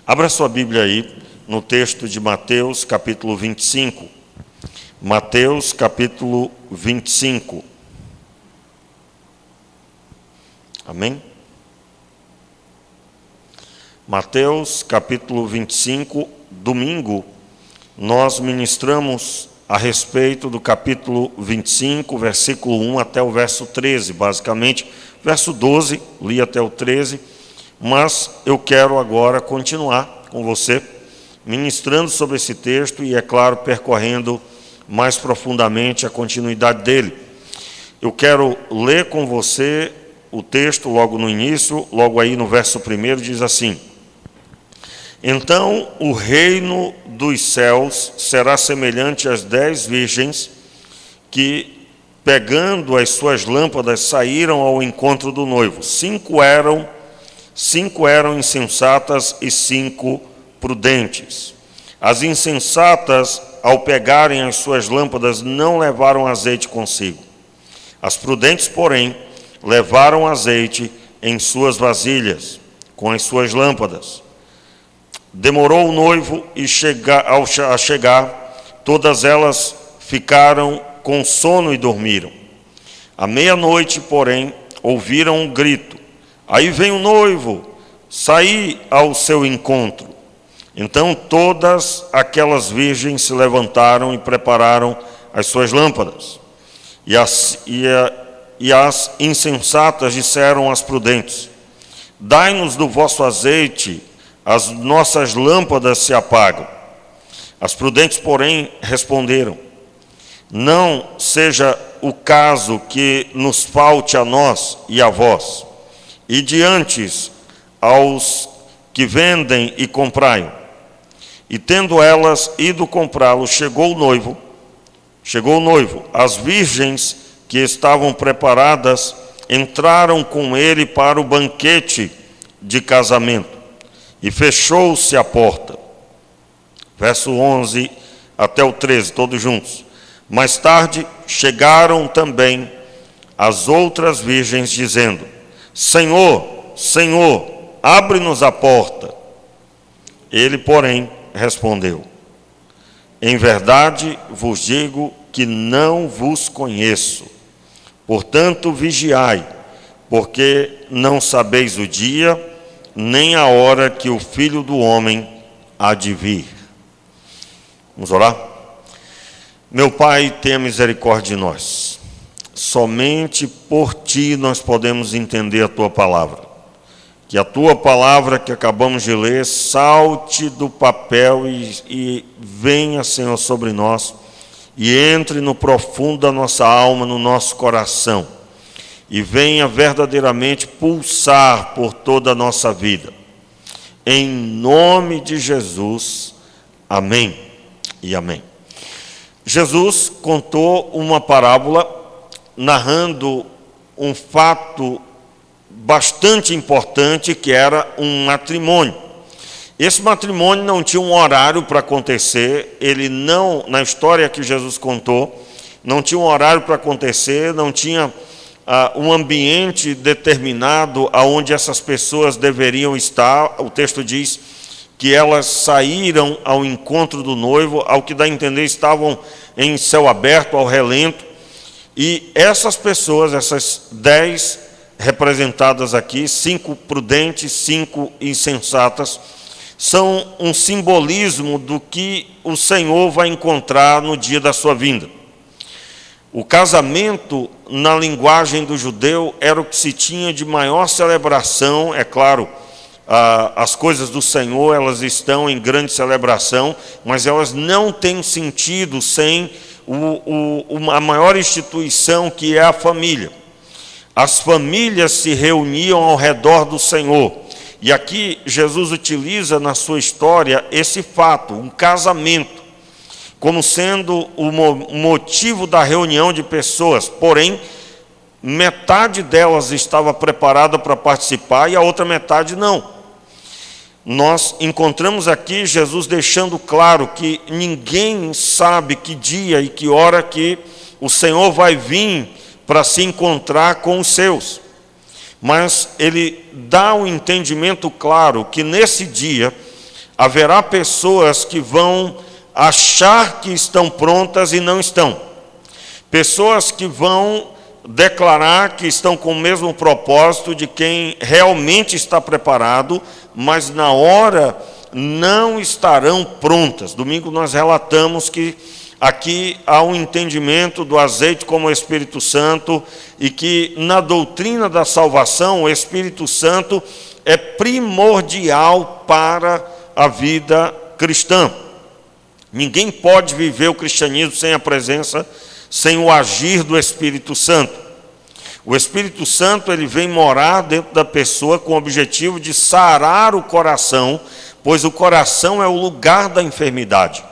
Abra sua Bíblia aí no texto de Mateus, capítulo 25. Mateus, capítulo 25. Amém? Mateus, capítulo 25. Domingo, nós ministramos a respeito do capítulo 25, versículo 1 até o verso 13. Basicamente, verso 12, li até o 13. Mas eu quero agora continuar com você, ministrando sobre esse texto e, é claro, percorrendo mais profundamente a continuidade dele. Eu quero ler com você o texto logo no início, logo aí no verso 1, diz assim: Então o reino dos céus será semelhante às 10 virgens que, pegando as suas lâmpadas, saíram ao encontro do noivo. Cinco eram insensatas e 5 prudentes. As insensatas, ao pegarem as suas lâmpadas, não levaram azeite consigo. As prudentes, porém, levaram azeite em suas vasilhas, com as suas lâmpadas. Demorou o noivo a chegar, todas elas ficaram com sono e dormiram. À meia-noite, porém, ouviram um grito: Aí vem o noivo, saí ao seu encontro. Então todas aquelas virgens se levantaram e prepararam as suas lâmpadas. E as insensatas disseram às prudentes: Dai-nos do vosso azeite, as nossas lâmpadas se apagam. As prudentes, porém, responderam: Não seja o caso que nos falte a nós e a vós. E diante aos que vendem e comprai. E tendo elas ido comprá-lo, chegou o noivo. As virgens que estavam preparadas entraram com ele para o banquete de casamento. E fechou-se a porta. Verso 11 até o 13, todos juntos. Mais tarde chegaram também as outras virgens, dizendo: Senhor, Senhor, abre-nos a porta. Ele, porém, respondeu: Em verdade vos digo que não vos conheço. Portanto, vigiai, porque não sabeis o dia, nem a hora que o Filho do Homem há de vir. Vamos orar? Meu Pai, tenha misericórdia de nós. Somente por Ti nós podemos entender a Tua palavra. Que a Tua palavra que acabamos de ler salte do papel e venha, Senhor, sobre nós e entre no profundo da nossa alma, no nosso coração, e venha verdadeiramente pulsar por toda a nossa vida. Em nome de Jesus, amém e amém. Jesus contou uma parábola narrando um fato bastante importante, que era um matrimônio. Esse matrimônio não tinha um horário para acontecer, ele não, na história que Jesus contou, não tinha um horário para acontecer, não tinha um ambiente determinado aonde essas pessoas deveriam estar. O texto diz que elas saíram ao encontro do noivo, ao que dá a entender estavam em céu aberto, ao relento. E essas pessoas, essas 10 representadas aqui, 5 prudentes, 5 insensatas, são um simbolismo do que o Senhor vai encontrar no dia da sua vinda. O casamento, na linguagem do judeu, era o que se tinha de maior celebração. É claro, as coisas do Senhor, elas estão em grande celebração, mas elas não têm sentido sem a maior instituição, que é a família. As famílias se reuniam ao redor do Senhor. E aqui Jesus utiliza na sua história esse fato, um casamento, como sendo o motivo da reunião de pessoas. Porém, metade delas estava preparada para participar e a outra metade não. Nós encontramos aqui Jesus deixando claro que ninguém sabe que dia e que hora que o Senhor vai vir para se encontrar com os seus. Mas ele dá um entendimento claro que nesse dia Haverá pessoas que vão achar que estão prontas e não estão. Pessoas que vão declarar que estão com o mesmo propósito de quem realmente está preparado, mas na hora não estarão prontas. Domingo nós relatamos que aqui há um entendimento do azeite como o Espírito Santo e que na doutrina da salvação o Espírito Santo é primordial para a vida cristã. Ninguém pode viver o cristianismo sem a presença, sem o agir do Espírito Santo. O Espírito Santo ele vem morar dentro da pessoa com o objetivo de sarar o coração, pois o coração é o lugar da enfermidade.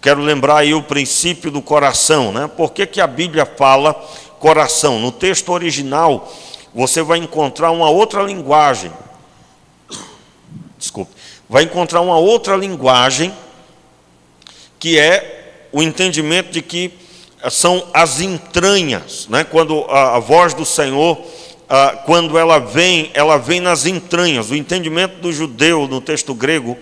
Quero lembrar aí o princípio do coração, né? Por que a Bíblia fala coração? No texto original, você vai encontrar uma outra linguagem. Vai encontrar uma outra linguagem, que é o entendimento de que são as entranhas, né? Quando a voz do Senhor, quando ela vem nas entranhas. O entendimento do judeu no texto grego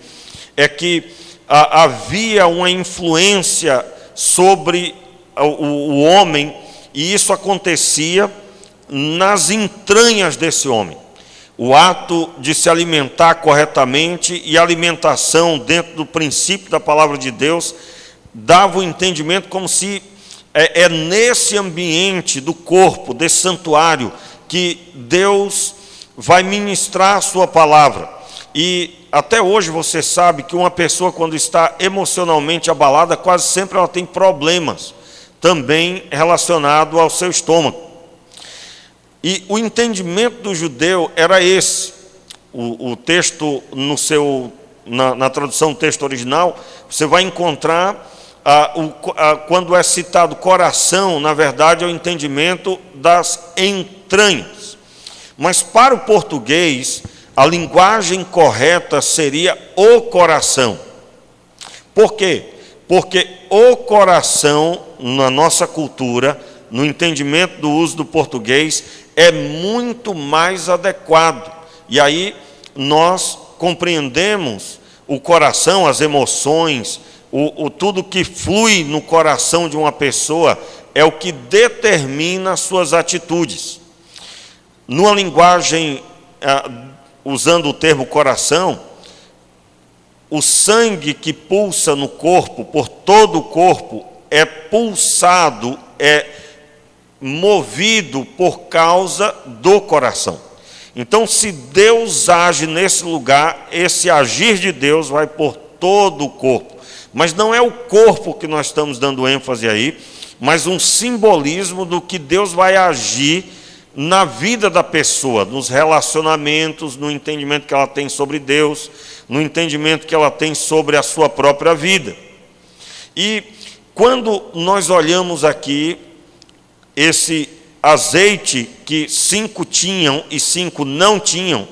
é que havia uma influência sobre o homem, e isso acontecia nas entranhas desse homem. O ato de se alimentar corretamente e a alimentação dentro do princípio da palavra de Deus dava o entendimento como se é nesse ambiente do corpo, desse santuário, que Deus vai ministrar a sua palavra. E até hoje você sabe que uma pessoa, quando está emocionalmente abalada, quase sempre ela tem problemas também relacionados ao seu estômago. E o entendimento do judeu era esse. O texto, na tradução do texto original, você vai encontrar, quando é citado coração, na verdade é o entendimento das entranhas. Mas para o português, a linguagem correta seria o coração. Por quê? Porque o coração, na nossa cultura, no entendimento do uso do português, é muito mais adequado. E aí nós compreendemos o coração, as emoções, tudo que flui no coração de uma pessoa é o que determina as suas atitudes. Numa linguagem, usando o termo coração, o sangue que pulsa no corpo, por todo o corpo, é pulsado, é movido por causa do coração. Então, se Deus age nesse lugar, esse agir de Deus vai por todo o corpo. Mas não é o corpo que nós estamos dando ênfase aí, mas um simbolismo do que Deus vai agir na vida da pessoa, nos relacionamentos, no entendimento que ela tem sobre Deus, no entendimento que ela tem sobre a sua própria vida. E quando nós olhamos aqui esse azeite que 5 tinham e 5 não tinham,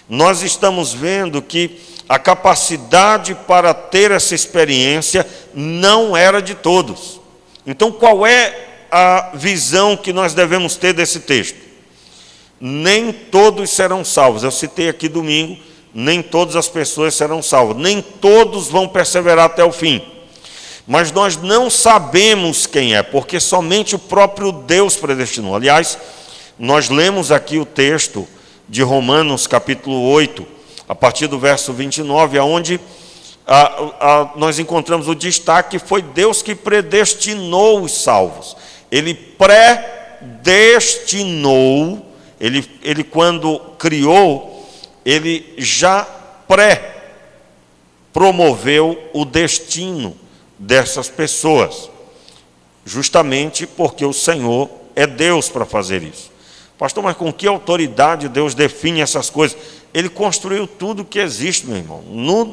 nós estamos vendo que a capacidade para ter essa experiência não era de todos. Então, qual é a visão que nós devemos ter desse texto? Nem todos serão salvos. Eu citei aqui domingo, nem todas as pessoas serão salvas, nem todos vão perseverar até o fim. Mas nós não sabemos quem é, porque somente o próprio Deus predestinou. Aliás, nós lemos aqui o texto de Romanos, capítulo 8, a partir do verso 29, onde nós encontramos o destaque que foi Deus que predestinou os salvos. Ele predestinou, ele quando criou, ele já promoveu o destino dessas pessoas, justamente porque o Senhor é Deus para fazer isso. Pastor, mas com que autoridade Deus define essas coisas? Ele construiu tudo que existe, meu irmão.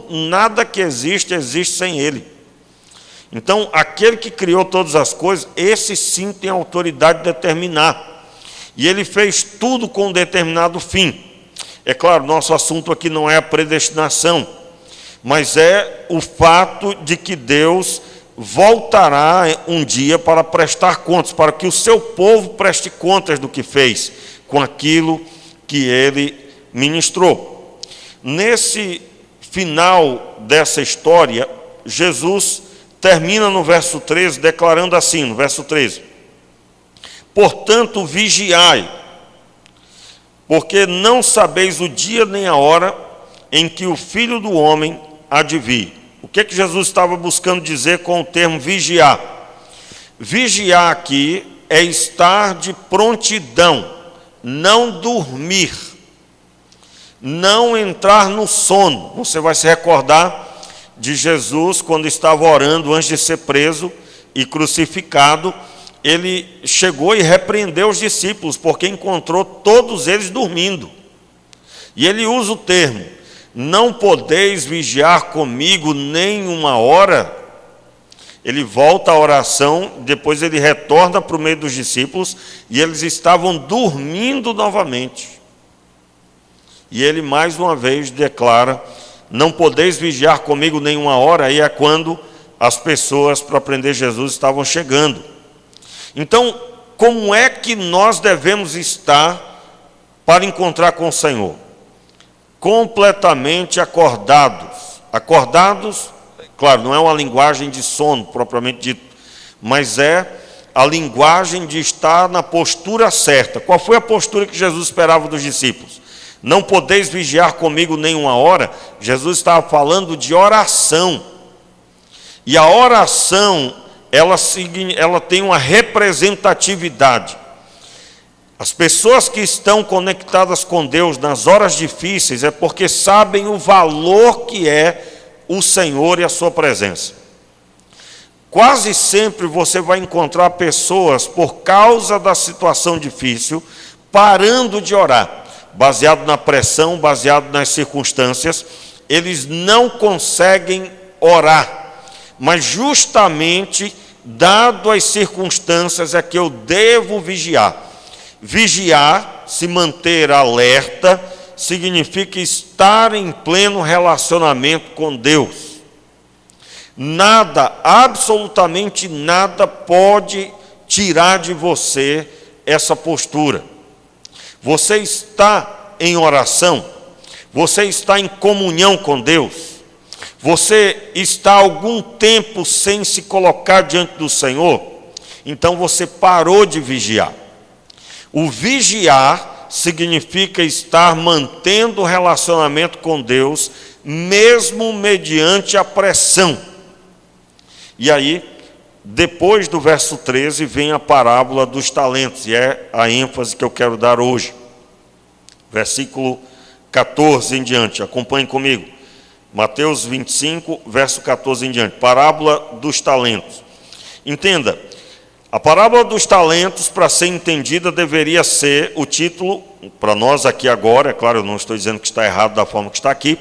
Nada que existe sem Ele. Então, aquele que criou todas as coisas, esse sim tem autoridade de determinar. E Ele fez tudo com um determinado fim. É claro, nosso assunto aqui não é a predestinação, mas é o fato de que Deus voltará um dia para prestar contas, para que o seu povo preste contas do que fez com aquilo que Ele ministrou. Nesse final dessa história, Jesus termina no verso 13, declarando assim, no verso 13: portanto, vigiai, porque não sabeis o dia nem a hora em que o Filho do Homem há de vir. O que Jesus estava buscando dizer com o termo vigiar? Vigiar aqui é estar de prontidão, não dormir, não entrar no sono. Você vai se recordar de Jesus quando estava orando antes de ser preso e crucificado. Ele chegou e repreendeu os discípulos, porque encontrou todos eles dormindo. E ele usa o termo: não podeis vigiar comigo nem uma hora. Ele volta à oração, depois ele retorna para o meio dos discípulos, e eles estavam dormindo novamente. E ele mais uma vez declara: não podeis vigiar comigo nem uma hora. Aí é quando as pessoas para prender Jesus estavam chegando. Então, como é que nós devemos estar para encontrar com o Senhor? Completamente acordados. Acordados, claro, não é uma linguagem de sono propriamente dito, mas é a linguagem de estar na postura certa. Qual foi a postura que Jesus esperava dos discípulos? Não podeis vigiar comigo nem uma hora. Jesus estava falando de oração. E a oração, ela tem uma representatividade. As pessoas que estão conectadas com Deus nas horas difíceis é porque sabem o valor que é o Senhor e a sua presença. Quase sempre você vai encontrar pessoas, por causa da situação difícil, parando de orar, baseado na pressão, baseado nas circunstâncias. Eles não conseguem orar, mas justamente, dado as circunstâncias, é que eu devo vigiar. Vigiar, se manter alerta, significa estar em pleno relacionamento com Deus. Nada, absolutamente nada pode tirar de você essa postura. Você está em oração, você está em comunhão com Deus, você está algum tempo sem se colocar diante do Senhor, então você parou de vigiar. O vigiar significa estar mantendo o relacionamento com Deus, mesmo mediante a pressão. E aí, depois do verso 13, vem a parábola dos talentos, e é a ênfase que eu quero dar hoje. Versículo 14 em diante, acompanhe comigo. Mateus 25, verso 14 em diante, parábola dos talentos. Entenda, a parábola dos talentos, para ser entendida, deveria ser o título, para nós aqui agora, é claro, eu não estou dizendo que está errado da forma que está aqui,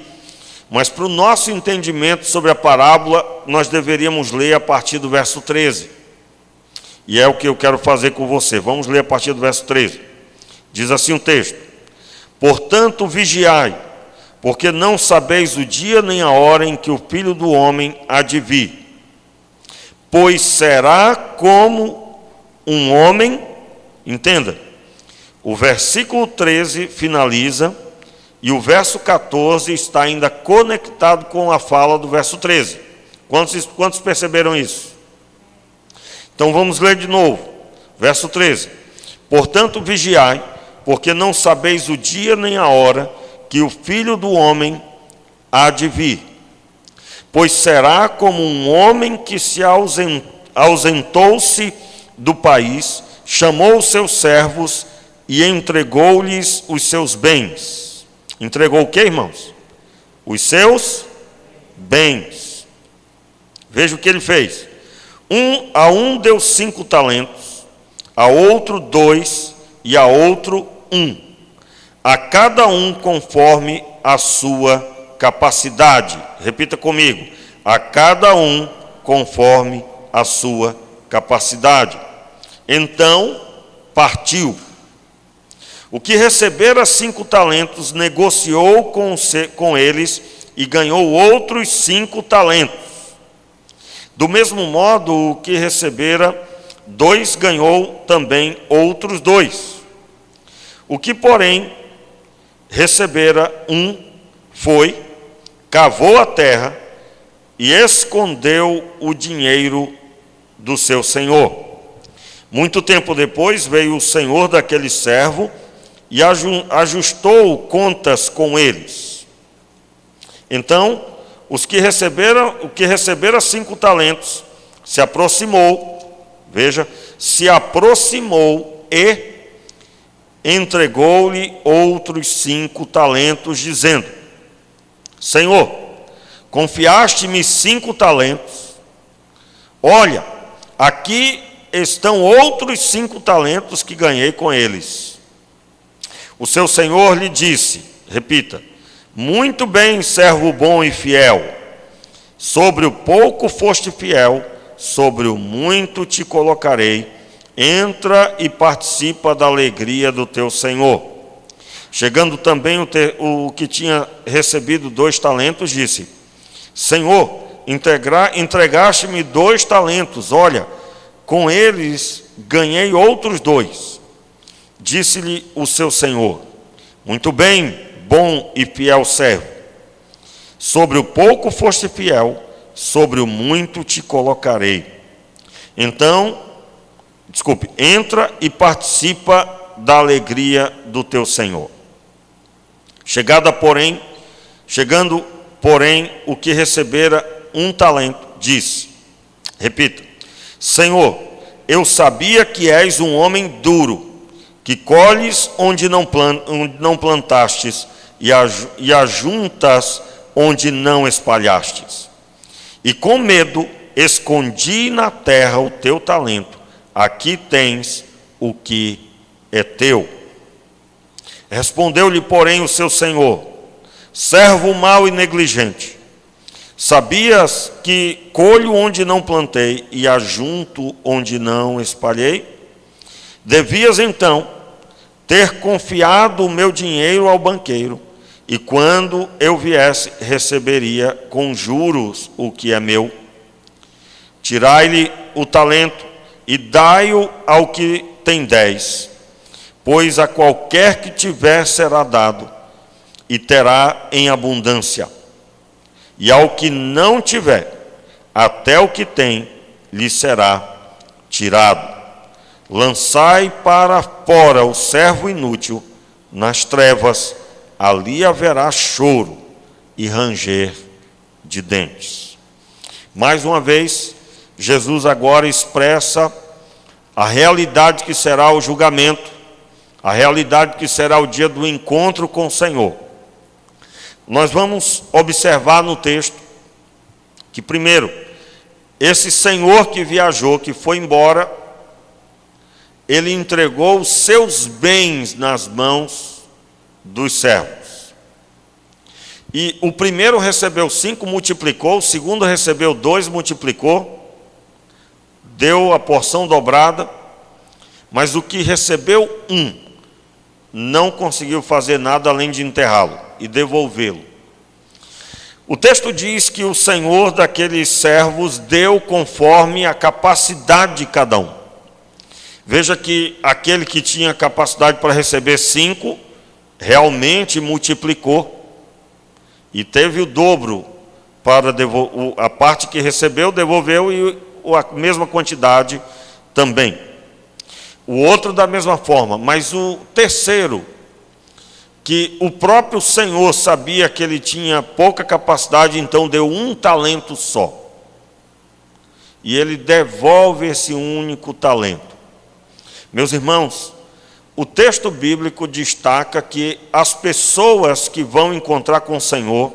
mas para o nosso entendimento sobre a parábola, nós deveríamos ler a partir do verso 13. E é o que eu quero fazer com você. Vamos ler a partir do verso 13. Diz assim o texto: portanto, vigiai, porque não sabeis o dia nem a hora em que o Filho do Homem há de vir. Pois será como um homem, entenda, o versículo 13 finaliza, e o verso 14 está ainda conectado com a fala do verso 13. Quantos perceberam isso? Então vamos ler de novo, verso 13. Portanto, vigiai, porque não sabeis o dia nem a hora que o Filho do Homem há de vir. Pois será como um homem que se ausentou-se do país, chamou os seus servos e entregou-lhes os seus bens. Entregou o que, irmãos? Os seus bens. Veja o que ele fez. A um deu 5 talentos, a outro 2 e a outro 1. A cada um conforme a sua capacidade. Repita comigo. A cada um conforme a sua capacidade. Então partiu. O que recebera 5 talentos negociou com eles e ganhou outros 5 talentos. Do mesmo modo, o que recebera 2 ganhou também outros 2. O que, porém, recebera 1 foi cavou a terra e escondeu o dinheiro do seu senhor. Muito tempo depois veio o senhor daquele servo e ajustou contas com eles. Então, o que recebera 5 talentos, se aproximou e entregou-lhe outros 5 talentos, dizendo: Senhor, confiaste-me 5 talentos. Olha, aqui estão outros 5 talentos que ganhei com eles. O seu senhor lhe disse, repita: muito bem, servo bom e fiel. Sobre o pouco foste fiel, sobre o muito te colocarei. Entra e participa da alegria do teu senhor. Chegando também o que tinha recebido 2 talentos, disse: Senhor, entregaste-me 2 talentos, olha, com eles ganhei outros 2. Disse-lhe o seu senhor: muito bem, bom e fiel servo. Sobre o pouco foste fiel, sobre o muito te colocarei. Entra e participa da alegria do teu senhor. Chegando, porém, o que recebera 1 talento, disse, repita: Senhor, eu sabia que és um homem duro, que colhes onde não plantastes e ajuntas onde não espalhastes. E com medo escondi na terra o teu talento. Aqui tens o que é teu. Respondeu-lhe, porém, o seu senhor: servo mau e negligente, sabias que colho onde não plantei e ajunto onde não espalhei? Devias então ter confiado o meu dinheiro ao banqueiro, e quando eu viesse, receberia com juros o que é meu. Tirai-lhe o talento e dai-o ao que tem 10, pois a qualquer que tiver será dado, e terá em abundância. E ao que não tiver, até o que tem lhe será tirado. Lançai para fora o servo inútil nas trevas, ali haverá choro e ranger de dentes. Mais uma vez, Jesus agora expressa a realidade que será o julgamento, a realidade que será o dia do encontro com o Senhor. Nós vamos observar no texto que, primeiro, esse Senhor que viajou, que foi embora, ele entregou os seus bens nas mãos dos servos. E o primeiro recebeu 5, multiplicou, o segundo recebeu 2, multiplicou, deu a porção dobrada, mas o que recebeu 1 não conseguiu fazer nada além de enterrá-lo e devolvê-lo. O texto diz que o Senhor daqueles servos deu conforme a capacidade de cada um. Veja que aquele que tinha capacidade para receber 5, realmente multiplicou e teve o dobro para a parte que recebeu, devolveu, e a mesma quantidade também. O outro da mesma forma, mas o terceiro, que o próprio Senhor sabia que ele tinha pouca capacidade, então deu 1 talento só. E ele devolve esse único talento. Meus irmãos, o texto bíblico destaca que as pessoas que vão encontrar com o Senhor,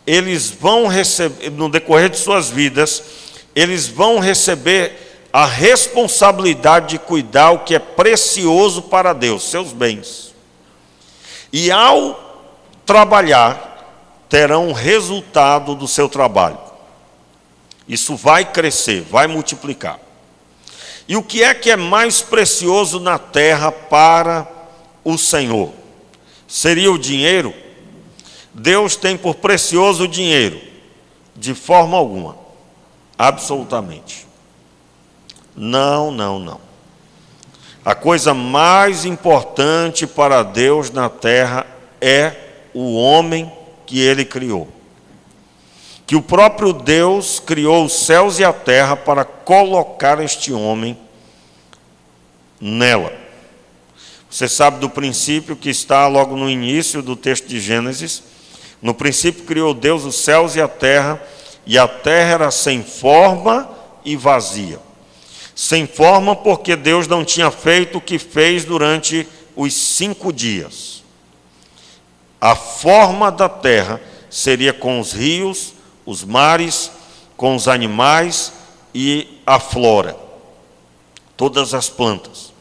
eles vão receber, no decorrer de suas vidas, eles vão receber a responsabilidade de cuidar o que é precioso para Deus, seus bens. E ao trabalhar, terão resultado do seu trabalho. Isso vai crescer, vai multiplicar. E o que é mais precioso na terra para o Senhor? Seria o dinheiro? Deus tem por precioso o dinheiro? De forma alguma. Absolutamente. Não. A coisa mais importante para Deus na terra é o homem que Ele criou. que o próprio Deus criou os céus e a terra para colocar este homem nela. Você sabe do princípio que está logo no início do texto de Gênesis. No princípio criou Deus os céus e a terra era sem forma e vazia. Sem forma porque Deus não tinha feito o que fez durante os 5 dias. A forma da terra seria com os rios, os mares, com os animais e a flora, todas as plantas.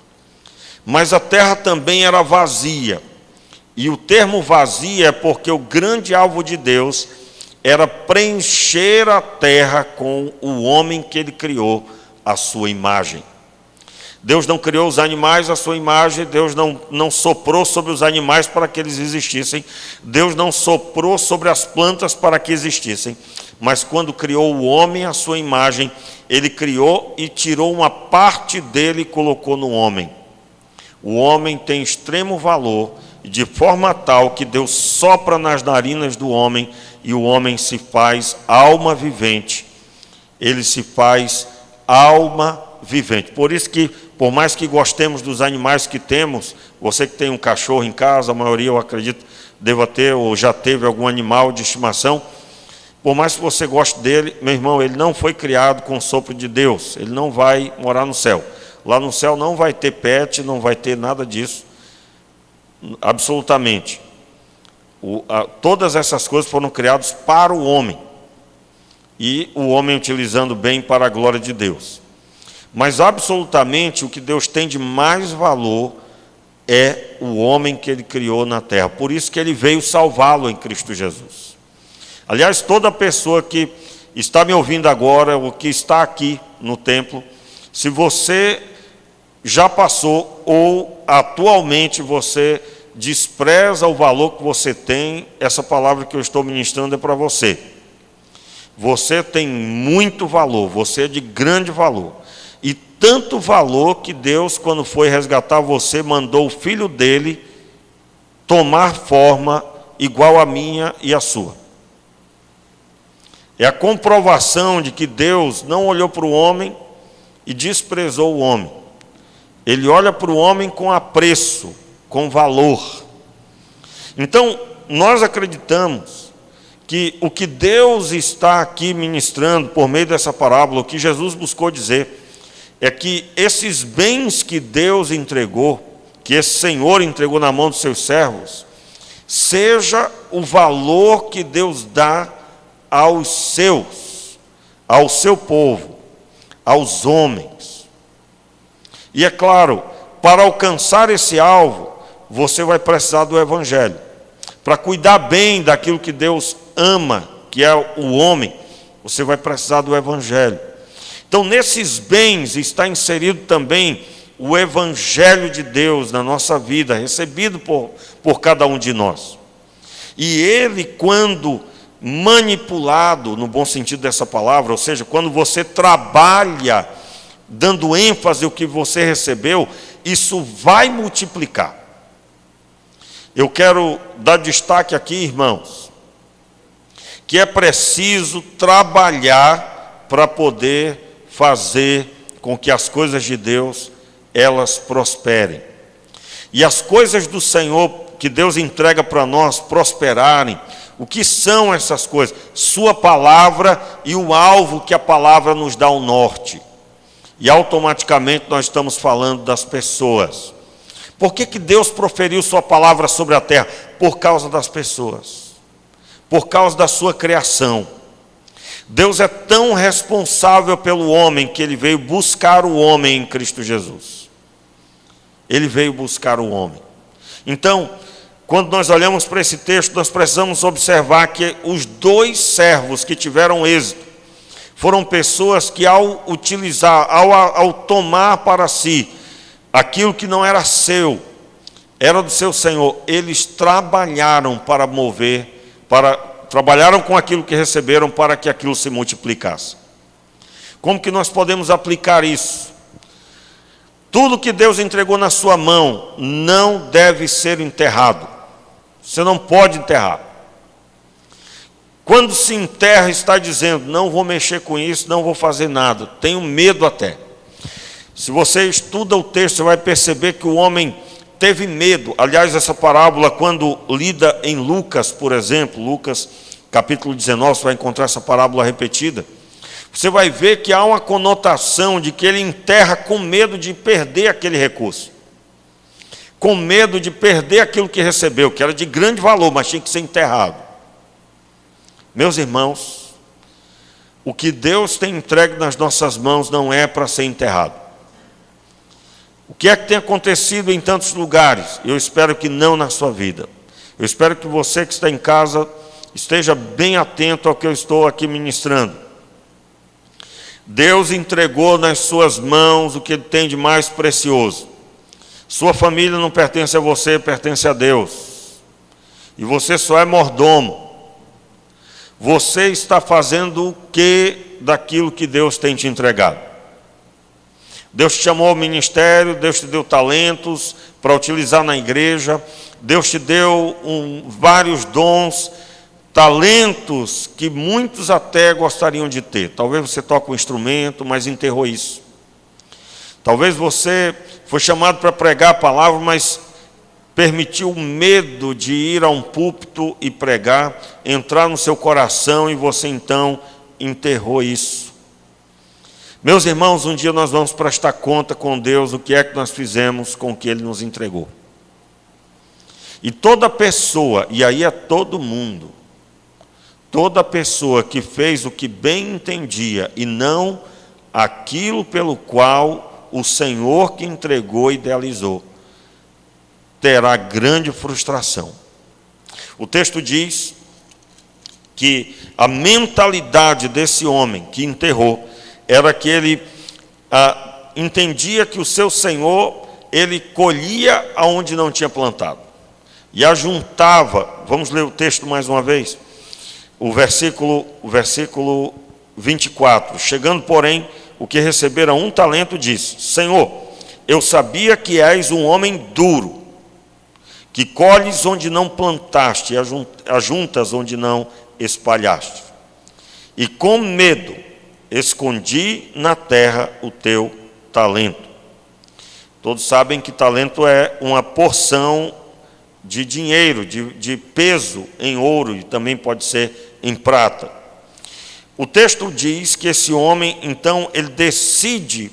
Mas a terra também era vazia. E o termo vazia é porque o grande alvo de Deus era preencher a terra com o homem que ele criou à sua imagem. Deus não criou os animais à sua imagem, Deus não soprou sobre os animais para que eles existissem, Deus não soprou sobre as plantas para que existissem, mas quando criou o homem à sua imagem, ele criou e tirou uma parte dele e colocou no homem. O homem tem extremo valor, de forma tal que Deus sopra nas narinas do homem e o homem se faz alma vivente. Ele se faz alma vivente. Por isso que, por mais que gostemos dos animais que temos, você que tem um cachorro em casa, a maioria, eu acredito, deva ter ou já teve algum animal de estimação, por mais que você goste dele, meu irmão, ele não foi criado com o sopro de Deus, ele não vai morar no céu. Lá no céu não vai ter pet, não vai ter nada disso, absolutamente. Todas essas coisas foram criadas para o homem, e o homem utilizando bem para a glória de Deus. Mas absolutamente o que Deus tem de mais valor é o homem que ele criou na terra. Por isso que ele veio salvá-lo em Cristo Jesus. Aliás, toda pessoa que está me ouvindo agora, ou que está aqui no templo, se você já passou ou atualmente você despreza o valor que você tem, essa palavra que eu estou ministrando é para você. Você tem muito valor, você é de grande valor. E tanto valor que Deus, quando foi resgatar você, mandou o Filho dele tomar forma igual a minha e a sua. É a comprovação de que Deus não olhou para o homem e desprezou o homem. Ele olha para o homem com apreço, com valor. Então, nós acreditamos que o que Deus está aqui ministrando por meio dessa parábola, o que Jesus buscou dizer, é que esses bens que Deus entregou, que esse Senhor entregou na mão dos seus servos, seja o valor que Deus dá aos seus, ao seu povo, aos homens. E é claro, para alcançar esse alvo, você vai precisar do Evangelho. Para cuidar bem daquilo que Deus ama, que é o homem, você vai precisar do Evangelho. Então, nesses bens está inserido também o Evangelho de Deus na nossa vida, recebido por cada um de nós. E ele, quando manipulado, no bom sentido dessa palavra, ou seja, quando você trabalha dando ênfase ao que você recebeu, isso vai multiplicar. Eu quero dar destaque aqui, irmãos, que é preciso trabalhar para poder fazer com que as coisas de Deus, elas prosperem. E as coisas do Senhor que Deus entrega para nós prosperarem, o que são essas coisas? Sua palavra e o alvo que a palavra nos dá o norte. E automaticamente nós estamos falando das pessoas. Por que Deus proferiu sua palavra sobre a terra? Por causa das pessoas. Por causa da sua criação. Deus é tão responsável pelo homem que ele veio buscar o homem em Cristo Jesus. Ele veio buscar o homem. Então, quando nós olhamos para esse texto, nós precisamos observar que os 2 servos que tiveram êxito foram pessoas que, ao utilizar, ao tomar para si aquilo que não era seu, era do seu Senhor, eles trabalharam para mover, trabalharam com aquilo que receberam para que aquilo se multiplicasse. Como que nós podemos aplicar isso? Tudo que Deus entregou na sua mão não deve ser enterrado. Você não pode enterrar. Quando se enterra, está dizendo: não vou mexer com isso, não vou fazer nada, tenho medo até. Se você estuda o texto, você vai perceber que o homem teve medo. Aliás, essa parábola, quando lida em Lucas, por exemplo, Lucas capítulo 19, você vai encontrar essa parábola repetida. Você vai ver que há uma conotação de que ele enterra com medo de perder aquele recurso, com medo de perder aquilo que recebeu, que era de grande valor, mas tinha que ser enterrado. Meus irmãos, o que Deus tem entregue nas nossas mãos não é para ser enterrado. O que é que tem acontecido em tantos lugares? Eu espero que não na sua vida. Eu espero que você que está em casa esteja bem atento ao que eu estou aqui ministrando. Deus entregou nas suas mãos o que Ele tem de mais precioso. Sua família não pertence a você, pertence a Deus. E você só é mordomo. Você está fazendo o que daquilo que Deus tem te entregado? Deus te chamou ao ministério, Deus te deu talentos para utilizar na igreja, Deus te deu vários dons, talentos que muitos até gostariam de ter. Talvez você toque um instrumento, mas enterrou isso. Talvez você foi chamado para pregar a palavra, mas permitiu o medo de ir a um púlpito e pregar, entrar no seu coração e você então enterrou isso. Meus irmãos, um dia nós vamos prestar conta com Deus o que é que nós fizemos com o que Ele nos entregou. E toda pessoa, e aí é todo mundo, toda pessoa que fez o que bem entendia e não aquilo pelo qual o Senhor que entregou e idealizou, terá grande frustração. O texto diz que a mentalidade desse homem que enterrou era que ele entendia que o seu Senhor, ele colhia aonde não tinha plantado. E ajuntava, vamos ler o texto mais uma vez, o versículo 24. Chegando, porém, o que recebera 1 talento, disse: Senhor, eu sabia que és um homem duro, que colhes onde não plantaste, e ajuntas onde não espalhaste. E com medo escondi na terra o teu talento. Todos sabem que talento é uma porção de dinheiro, de peso em ouro, e também pode ser em prata. O texto diz que esse homem, então, ele decide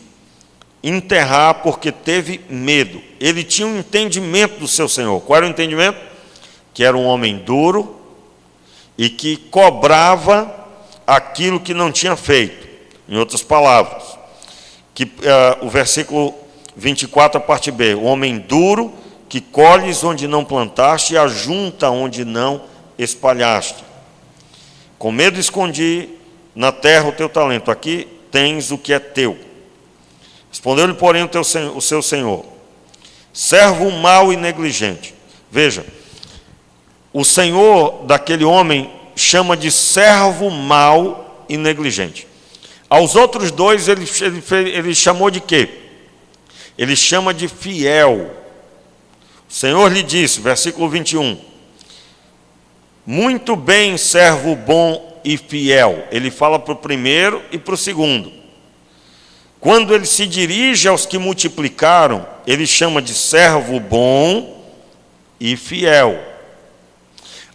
enterrar porque teve medo. Ele tinha um entendimento do seu Senhor. Qual era o entendimento? Que era um homem duro e que cobrava aquilo que não tinha feito. Em outras palavras, o versículo 24, a parte B: o homem duro que colhes onde não plantaste e ajunta onde não espalhaste. Com medo escondi na terra o teu talento. Aqui tens o que é teu. Respondeu-lhe, porém, o seu Senhor: servo mau e negligente. Veja, o Senhor daquele homem chama de servo mau e negligente. Aos outros dois ele chamou de quê? Ele chama de fiel. O Senhor lhe disse, versículo 21, muito bem, servo bom e fiel. Ele fala para o primeiro e para o segundo. Quando ele se dirige aos que multiplicaram, ele chama de servo bom e fiel.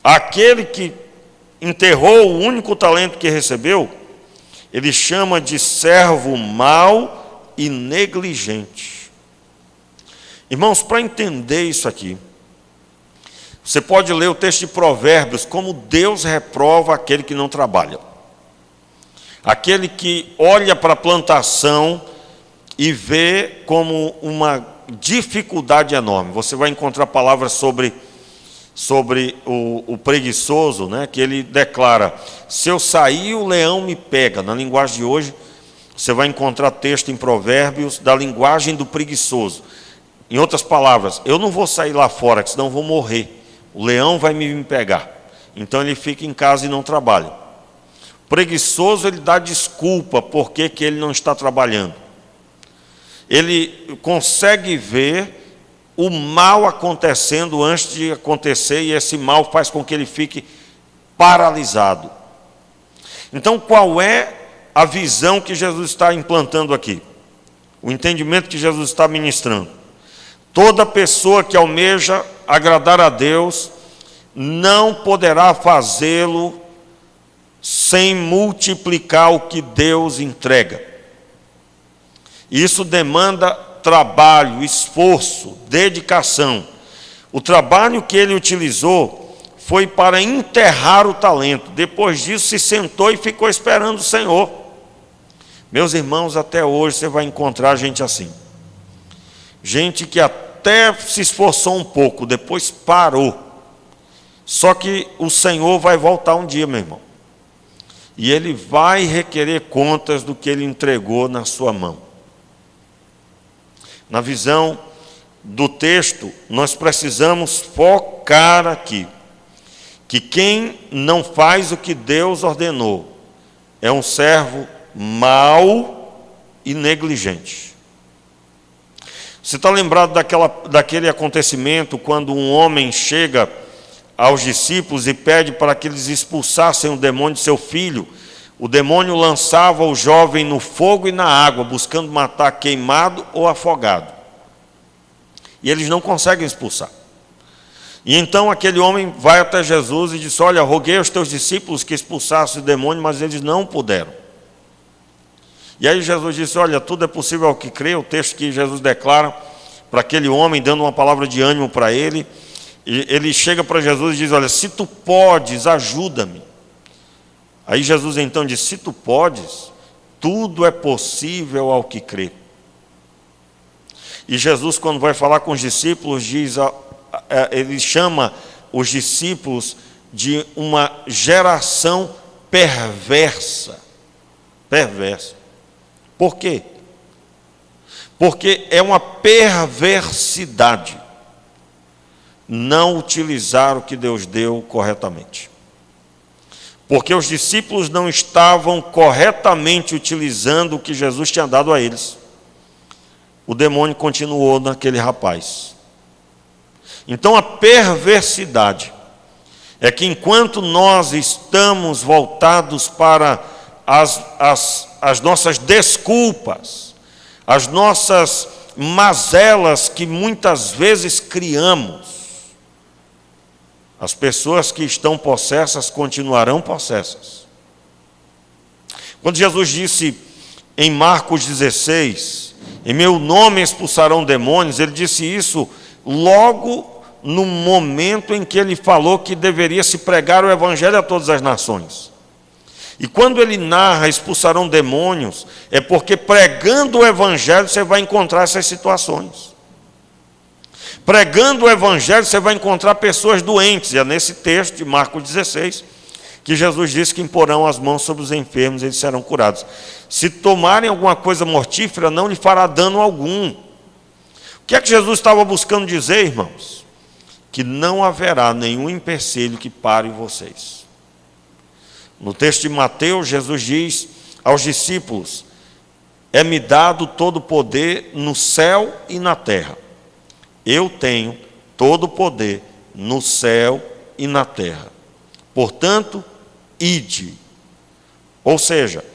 Aquele que enterrou o único talento que recebeu, ele chama de servo mau e negligente. Irmãos, para entender isso aqui, você pode ler o texto de Provérbios, como Deus reprova aquele que não trabalha. Aquele que olha para a plantação e vê como uma dificuldade enorme. Você vai encontrar palavras sobre o preguiçoso, né, que ele declara: se eu sair, o leão me pega. Na linguagem de hoje, você vai encontrar texto em Provérbios da linguagem do preguiçoso. Em outras palavras, eu não vou sair lá fora, que senão eu vou morrer. O leão vai me pegar. Então ele fica em casa e não trabalha. O preguiçoso, ele dá desculpa porque que ele não está trabalhando. Ele consegue ver o mal acontecendo antes de acontecer, e esse mal faz com que ele fique paralisado. Então, qual é a visão que Jesus está implantando aqui? O entendimento que Jesus está ministrando. Toda pessoa que almeja agradar a Deus não poderá fazê-lo sem multiplicar o que Deus entrega. Isso demanda trabalho, esforço, dedicação. O trabalho que ele utilizou foi para enterrar o talento. Depois disso, se sentou e ficou esperando o Senhor. Meus irmãos, até hoje você vai encontrar gente assim. Gente que até se esforçou um pouco, depois parou. Só que o Senhor vai voltar um dia, meu irmão. E Ele vai requerer contas do que Ele entregou na sua mão. Na visão do texto, nós precisamos focar aqui. Que quem não faz o que Deus ordenou é um servo mau e negligente. Você está lembrado daquele acontecimento quando um homem chega aos discípulos e pede para que eles expulsassem o demônio de seu filho? O demônio lançava o jovem no fogo e na água, buscando matar queimado ou afogado. E eles não conseguem expulsar. E então aquele homem vai até Jesus e diz: olha, roguei aos teus discípulos que expulsassem o demônio, mas eles não puderam. E aí Jesus disse: olha, tudo é possível ao que crê. O texto que Jesus declara para aquele homem, dando uma palavra de ânimo para ele. Ele chega para Jesus e diz: olha, se tu podes, ajuda-me. Aí Jesus então diz: se tu podes, tudo é possível ao que crê. E Jesus, quando vai falar com os discípulos, ele chama os discípulos de uma geração perversa. Perversa. Por quê? Porque é uma perversidade não utilizar o que Deus deu corretamente. Porque os discípulos não estavam corretamente utilizando o que Jesus tinha dado a eles. O demônio continuou naquele rapaz. Então a perversidade é que enquanto nós estamos voltados para as nossas desculpas, as nossas mazelas que muitas vezes criamos, as pessoas que estão possessas continuarão possessas. Quando Jesus disse em Marcos 16, em meu nome expulsarão demônios, ele disse isso logo no momento em que ele falou que deveria se pregar o evangelho a todas as nações. E quando ele narra expulsarão demônios, é porque pregando o evangelho você vai encontrar essas situações. Pregando o evangelho você vai encontrar pessoas doentes. E é nesse texto de Marcos 16 que Jesus disse que imporão as mãos sobre os enfermos e eles serão curados. Se tomarem alguma coisa mortífera, não lhe fará dano algum. O que é que Jesus estava buscando dizer, irmãos? Que não haverá nenhum empecilho que pare vocês. No texto de Mateus, Jesus diz aos discípulos: é-me dado todo o poder no céu e na terra. Eu tenho todo o poder no céu e na terra. Portanto, ide. Ou seja,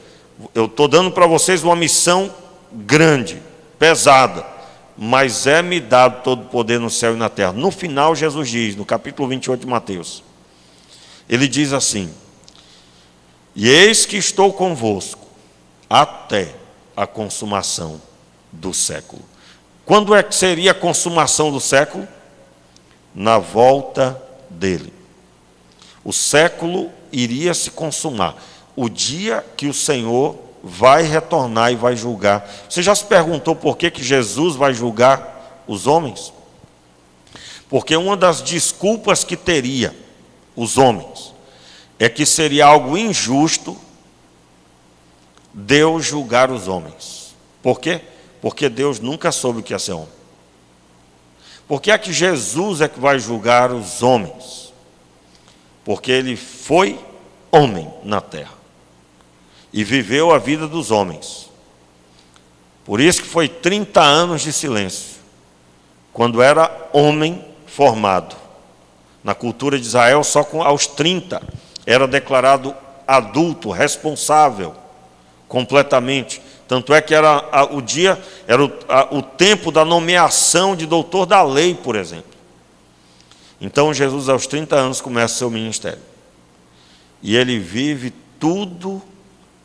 eu estou dando para vocês uma missão grande, pesada, mas é-me dado todo o poder no céu e na terra. No final, Jesus diz, no capítulo 28 de Mateus, ele diz assim: e eis que estou convosco até a consumação do século. Quando é que seria a consumação do século? Na volta dele. O século iria se consumar. O dia que o Senhor vai retornar e vai julgar. Você já se perguntou por que Jesus vai julgar os homens? Porque uma das desculpas que teria os homens é que seria algo injusto Deus julgar os homens. Por quê? Porque Deus nunca soube o que é ser homem. Por que é que Jesus é que vai julgar os homens? Porque ele foi homem na terra e viveu a vida dos homens. Por isso que foi 30 anos de silêncio, quando era homem formado. Na cultura de Israel, só aos 30 era declarado adulto, responsável, completamente. Tanto é que era o tempo da nomeação de doutor da lei, por exemplo. Então Jesus, aos 30 anos, começa seu ministério. E ele vive tudo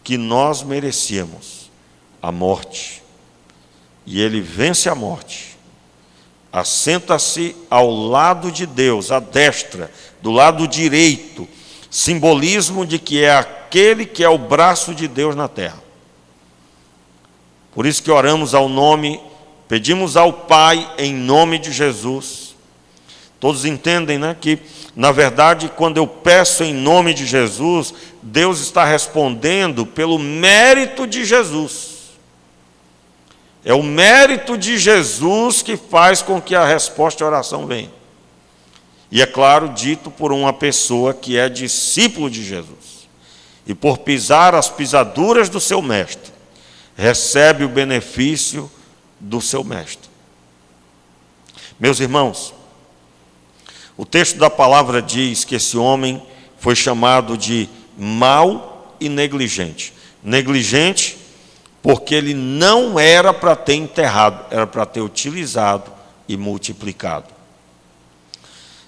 que nós merecíamos, a morte. E ele vence a morte. Assenta-se ao lado de Deus, à destra, do lado direito, simbolismo de que é aquele que é o braço de Deus na terra. Por isso que oramos ao nome, pedimos ao Pai em nome de Jesus. Todos entendem, né, que, na verdade, quando eu peço em nome de Jesus, Deus está respondendo pelo mérito de Jesus. É o mérito de Jesus que faz com que a resposta à oração venha. E é claro, dito por uma pessoa que é discípulo de Jesus. E por pisar as pisaduras do seu mestre, recebe o benefício do seu mestre. Meus irmãos, o texto da palavra diz que esse homem foi chamado de mau e negligente. Negligente porque ele não era para ter enterrado, era para ter utilizado e multiplicado.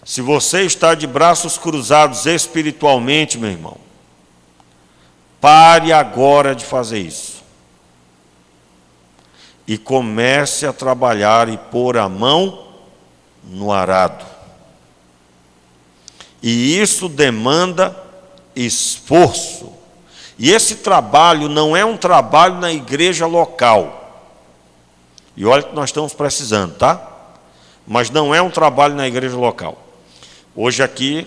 Se você está de braços cruzados espiritualmente, meu irmão, pare agora de fazer isso. E comece a trabalhar e pôr a mão no arado. E isso demanda esforço. E esse trabalho não é um trabalho na igreja local. E olha que nós estamos precisando, tá? Mas não é um trabalho na igreja local. Hoje aqui,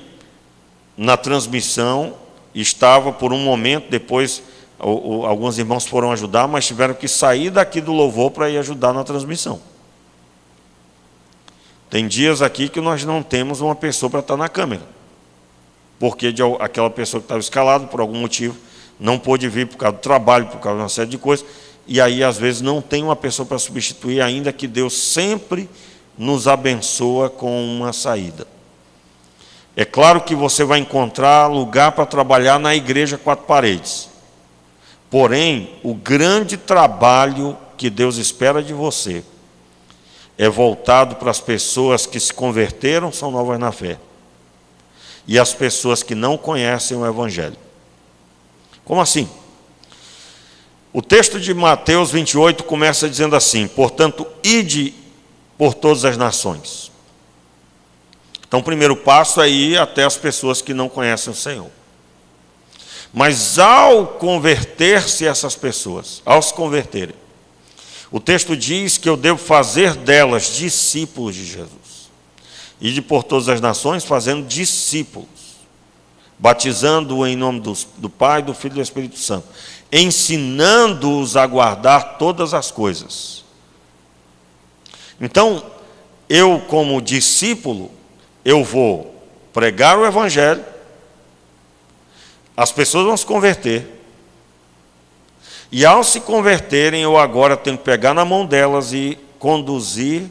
na transmissão, estava por um momento, depois alguns irmãos foram ajudar, mas tiveram que sair daqui do louvor para ir ajudar na transmissão. Tem dias aqui que nós não temos uma pessoa para estar na câmera, porque aquela pessoa que estava escalada, por algum motivo, não pôde vir por causa do trabalho, por causa de uma série de coisas, e aí às vezes não tem uma pessoa para substituir, ainda que Deus sempre nos abençoa com uma saída. É claro que você vai encontrar lugar para trabalhar na igreja quatro paredes. Porém, o grande trabalho que Deus espera de você é voltado para as pessoas que se converteram, são novas na fé, e as pessoas que não conhecem o Evangelho. Como assim? O texto de Mateus 28 começa dizendo assim: portanto, ide por todas as nações. Então, o primeiro passo é ir até as pessoas que não conhecem o Senhor. Mas ao converter-se essas pessoas, ao se converterem, o texto diz que eu devo fazer delas discípulos de Jesus. E por todas as nações, fazendo discípulos, batizando-o em nome do Pai, do Filho e do Espírito Santo, ensinando-os a guardar todas as coisas. Então, eu como discípulo, eu vou pregar o Evangelho, as pessoas vão se converter. E ao se converterem, eu agora tenho que pegar na mão delas e conduzir,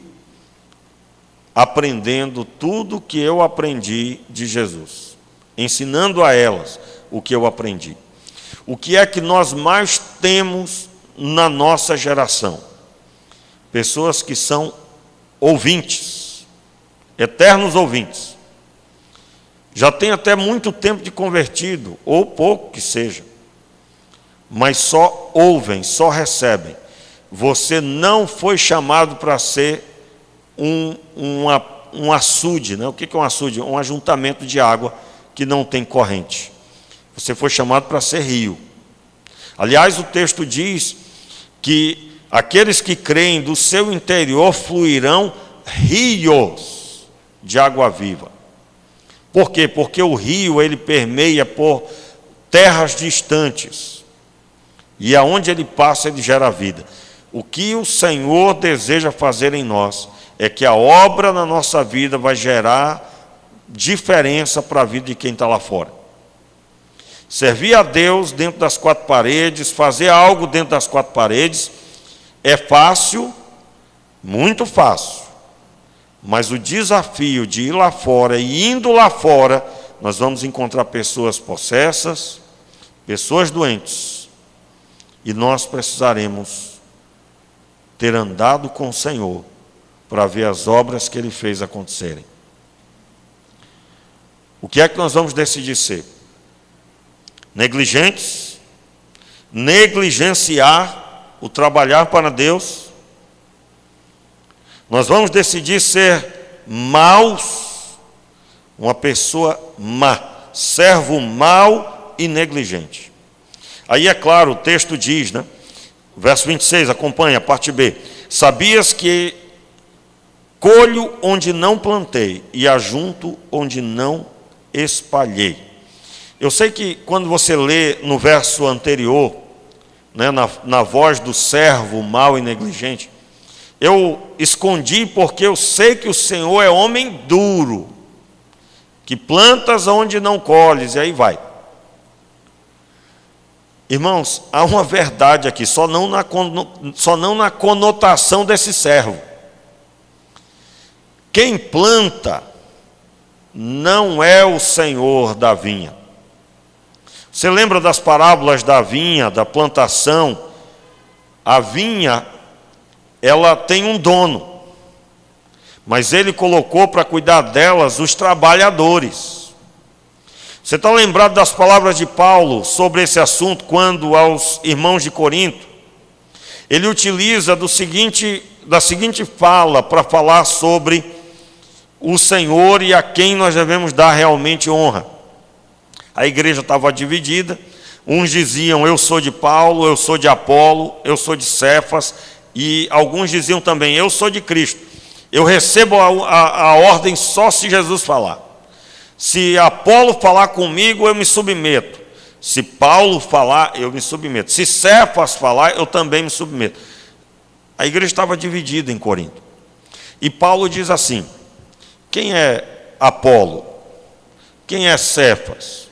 aprendendo tudo o que eu aprendi de Jesus. Ensinando a elas o que eu aprendi. O que é que nós mais temos na nossa geração? Pessoas que são ouvintes, eternos ouvintes. Já tem até muito tempo de convertido, ou pouco que seja, mas só ouvem, só recebem. Você não foi chamado para ser um açude, né? O que é um açude? Um ajuntamento de água que não tem corrente. Você foi chamado para ser rio. Aliás, o texto diz que aqueles que creem, do seu interior fluirão rios de água viva. Por quê? Porque o rio, ele permeia por terras distantes. E aonde ele passa, ele gera vida. O que o Senhor deseja fazer em nós é que a obra na nossa vida vai gerar diferença para a vida de quem está lá fora. Servir a Deus dentro das quatro paredes, fazer algo dentro das quatro paredes, é fácil, muito fácil. Mas o desafio de ir lá fora, e indo lá fora, nós vamos encontrar pessoas possessas, pessoas doentes, e nós precisaremos ter andado com o Senhor para ver as obras que Ele fez acontecerem. O que é que nós vamos decidir ser? Negligentes? Negligenciar o trabalhar para Deus? Nós vamos decidir ser maus, uma pessoa má, servo mau e negligente. Aí é claro, o texto diz, né? Verso 26, acompanha, a parte B. Sabias que colho onde não plantei e ajunto onde não espalhei. Eu sei que quando você lê no verso anterior, né, na voz do servo mau e negligente, eu escondi porque eu sei que o Senhor é homem duro, que plantas onde não colhes, e aí vai. Irmãos, há uma verdade aqui, só não na conotação desse servo. Quem planta não é o Senhor da vinha. Você lembra das parábolas da vinha, da plantação? A vinha, ela tem um dono, mas ele colocou para cuidar delas os trabalhadores. Você está lembrado das palavras de Paulo sobre esse assunto, quando aos irmãos de Corinto, ele utiliza da seguinte fala para falar sobre o Senhor e a quem nós devemos dar realmente honra. A igreja estava dividida, uns diziam, eu sou de Paulo, eu sou de Apolo, eu sou de Cefas, e alguns diziam também, eu sou de Cristo. Eu recebo a ordem só se Jesus falar. Se Apolo falar comigo, eu me submeto. Se Paulo falar, eu me submeto. Se Cefas falar, eu também me submeto. A igreja estava dividida em Corinto. E Paulo diz assim, quem é Apolo? Quem é Cefas?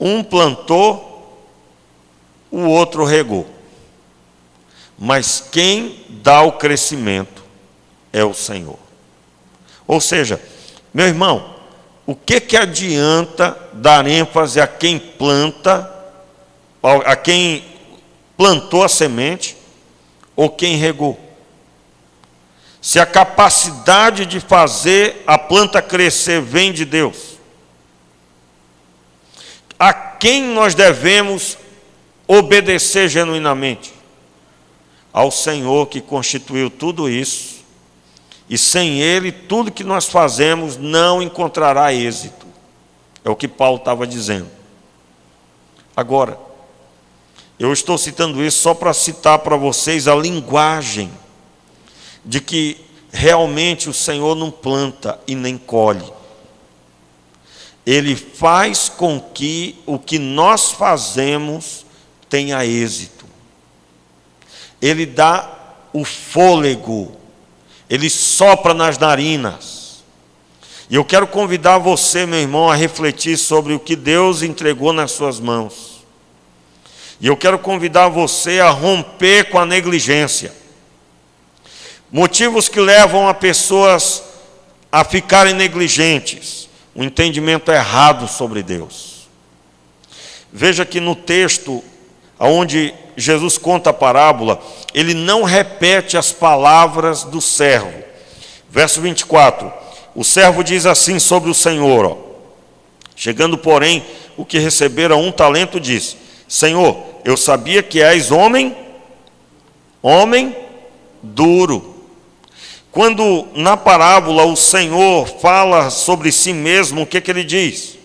Um plantou, o outro regou. Mas quem dá o crescimento é o Senhor. Ou seja, meu irmão, o que adianta dar ênfase a quem planta, a quem plantou a semente, ou quem regou? Se a capacidade de fazer a planta crescer vem de Deus, a quem nós devemos obedecer genuinamente? Ao Senhor que constituiu tudo isso, e sem Ele, tudo que nós fazemos não encontrará êxito. É o que Paulo estava dizendo. Agora, eu estou citando isso só para citar para vocês a linguagem de que realmente o Senhor não planta e nem colhe. Ele faz com que o que nós fazemos tenha êxito. Ele dá o fôlego, Ele sopra nas narinas. E eu quero convidar você, meu irmão, a refletir sobre o que Deus entregou nas suas mãos. E eu quero convidar você a romper com a negligência. Motivos que levam a pessoas a ficarem negligentes. Um entendimento errado sobre Deus. Veja que no texto onde Jesus conta a parábola, ele não repete as palavras do servo. Verso 24, o servo diz assim sobre o Senhor, chegando, porém, o que recebera 1 talento, disse, Senhor, eu sabia que és homem duro. Quando na parábola o Senhor fala sobre si mesmo, o que ele diz?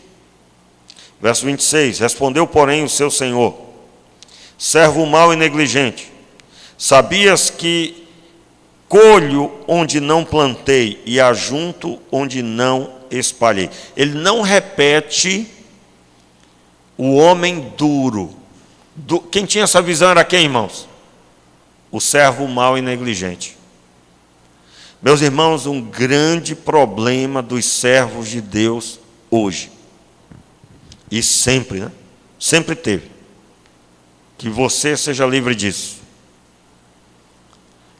Verso 26, respondeu, porém, o seu Senhor, servo mau e negligente, sabias que colho onde não plantei e ajunto onde não espalhei. Ele não repete o homem duro. Quem tinha essa visão era quem, irmãos? O servo mau e negligente. Meus irmãos, um grande problema dos servos de Deus hoje, e sempre, né? Sempre teve, que você seja livre disso,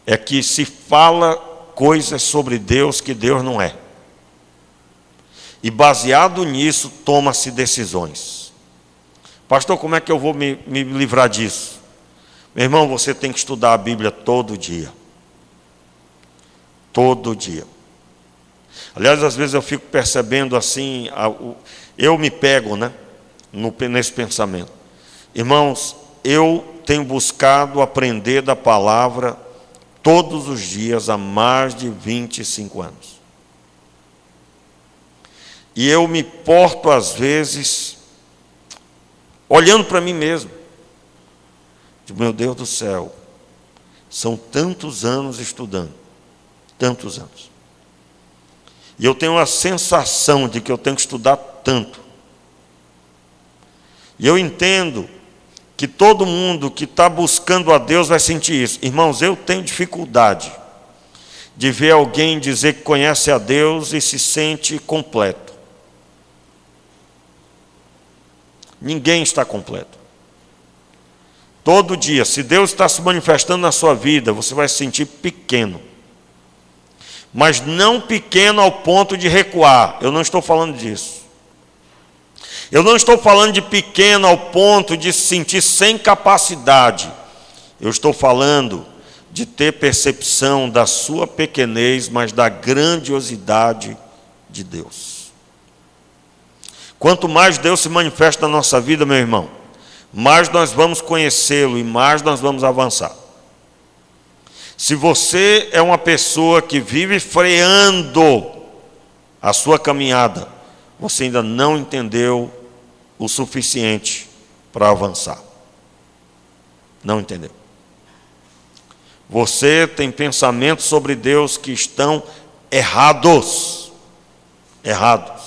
é que se fala coisas sobre Deus que Deus não é, e baseado nisso toma-se decisões. Pastor, como é que eu vou me livrar disso? Meu irmão, você tem que estudar a Bíblia todo dia. Todo dia. Aliás, às vezes eu fico percebendo assim, eu me pego, né, nesse pensamento. Irmãos, eu tenho buscado aprender da palavra todos os dias há mais de 25 anos. E eu me porto, às vezes, olhando para mim mesmo. Digo, meu Deus do céu, são tantos anos estudando, tantos anos. E eu tenho a sensação de que eu tenho que estudar tanto. E eu entendo que todo mundo que está buscando a Deus vai sentir isso. Irmãos, eu tenho dificuldade de ver alguém dizer que conhece a Deus e se sente completo. Ninguém está completo. Todo dia, se Deus está se manifestando na sua vida, você vai se sentir pequeno. Mas não pequeno ao ponto de recuar. Eu não estou falando disso. Eu não estou falando de pequeno ao ponto de se sentir sem capacidade. Eu estou falando de ter percepção da sua pequenez, mas da grandiosidade de Deus. Quanto mais Deus se manifesta na nossa vida, meu irmão, mais nós vamos conhecê-lo e mais nós vamos avançar. Se você é uma pessoa que vive freando a sua caminhada, você ainda não entendeu o suficiente para avançar. Não entendeu. Você tem pensamentos sobre Deus que estão errados. Errados.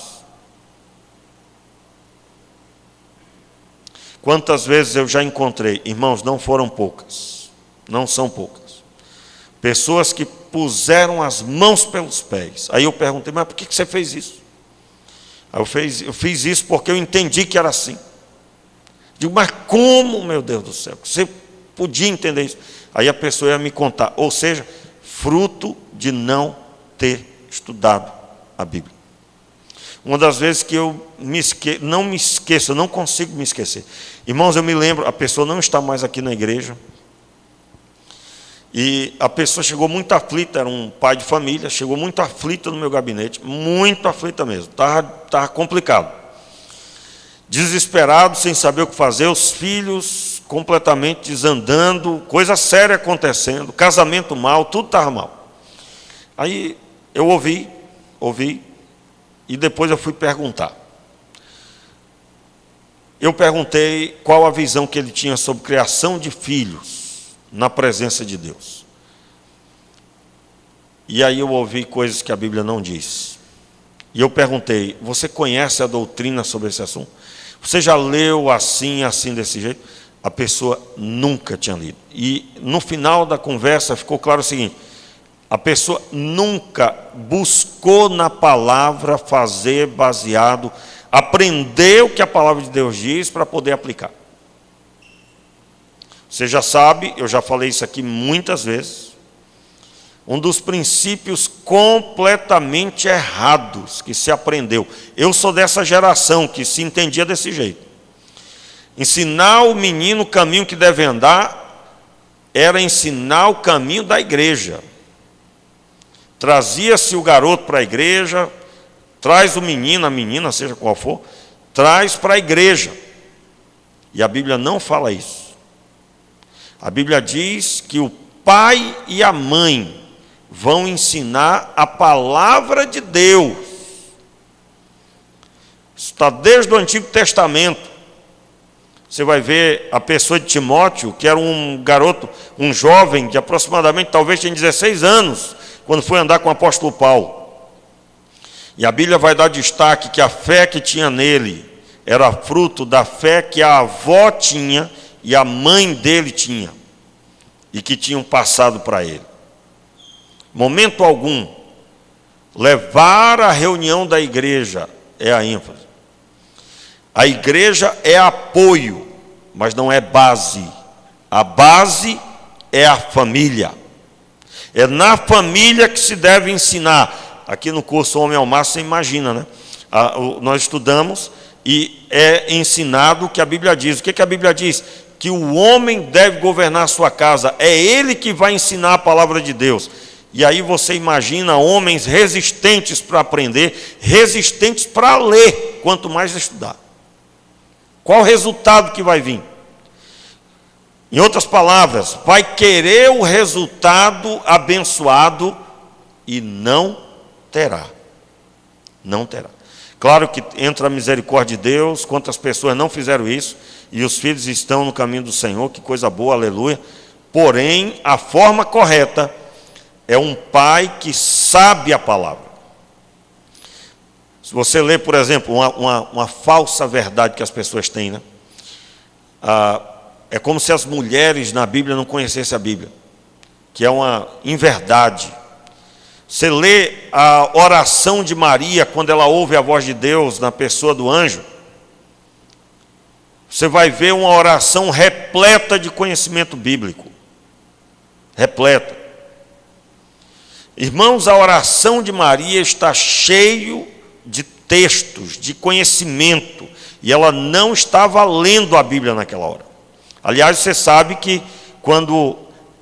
Quantas vezes eu já encontrei, irmãos, não foram poucas, não são poucas, pessoas que puseram as mãos pelos pés. Aí eu perguntei, mas por que você fez isso? Aí eu fiz isso porque eu entendi que era assim. Digo, mas como, meu Deus do céu? Você podia entender isso? Aí a pessoa ia me contar, ou seja, fruto de não ter estudado a Bíblia. Uma das vezes que eu não me esqueço, eu não consigo me esquecer. Irmãos, eu me lembro, a pessoa não está mais aqui na igreja, e a pessoa chegou muito aflita, era um pai de família, chegou muito aflita no meu gabinete, muito aflita mesmo, estava complicado. Desesperado, sem saber o que fazer, os filhos completamente desandando, coisa séria acontecendo, casamento mal, tudo estava mal. Aí eu ouvi, e depois eu fui perguntar. Eu perguntei qual a visão que ele tinha sobre criação de filhos na presença de Deus. E aí eu ouvi coisas que a Bíblia não diz. E eu perguntei, você conhece a doutrina sobre esse assunto? Você já leu assim, desse jeito? A pessoa nunca tinha lido. E no final da conversa ficou claro o seguinte, a pessoa nunca buscou na palavra fazer baseado, aprender o que a palavra de Deus diz para poder aplicar. Você já sabe, eu já falei isso aqui muitas vezes, um dos princípios completamente errados que se aprendeu. Eu sou dessa geração que se entendia desse jeito. Ensinar o menino o caminho que deve andar era ensinar o caminho da igreja. Trazia-se o garoto para a igreja, traz o menino, a menina, seja qual for, traz para a igreja. E a Bíblia não fala isso. A Bíblia diz que o pai e a mãe vão ensinar a palavra de Deus. Isso está desde o Antigo Testamento. Você vai ver a pessoa de Timóteo, que era um garoto, um jovem de aproximadamente, talvez tinha 16 anos, quando foi andar com o apóstolo Paulo. E a Bíblia vai dar destaque que a fé que tinha nele era fruto da fé que a avó tinha e a mãe dele tinha, e que tinham passado para ele. Momento algum, levar a reunião da igreja é a ênfase. A igreja é apoio, mas não é base. A base é a família. É na família que se deve ensinar. Aqui no curso Homem ao Mar, você imagina, né? Nós estudamos e é ensinado o que a Bíblia diz. O que a Bíblia diz? Que o homem deve governar a sua casa, é ele que vai ensinar a palavra de Deus. E aí você imagina homens resistentes para aprender, resistentes para ler, quanto mais estudar. Qual o resultado que vai vir? Em outras palavras, vai querer o resultado abençoado e não terá. Não terá. Claro que entra a misericórdia de Deus, quantas pessoas não fizeram isso, e os filhos estão no caminho do Senhor, que coisa boa, aleluia. Porém, a forma correta é um pai que sabe a palavra. Se você ler, por exemplo, uma falsa verdade que as pessoas têm, né? É como se as mulheres na Bíblia não conhecessem a Bíblia, que é uma inverdade. Você lê a oração de Maria, quando ela ouve a voz de Deus na pessoa do anjo, você vai ver uma oração repleta de conhecimento bíblico. Repleta. Irmãos, a oração de Maria está cheio de textos, de conhecimento, e ela não estava lendo a Bíblia naquela hora. Aliás, você sabe que quando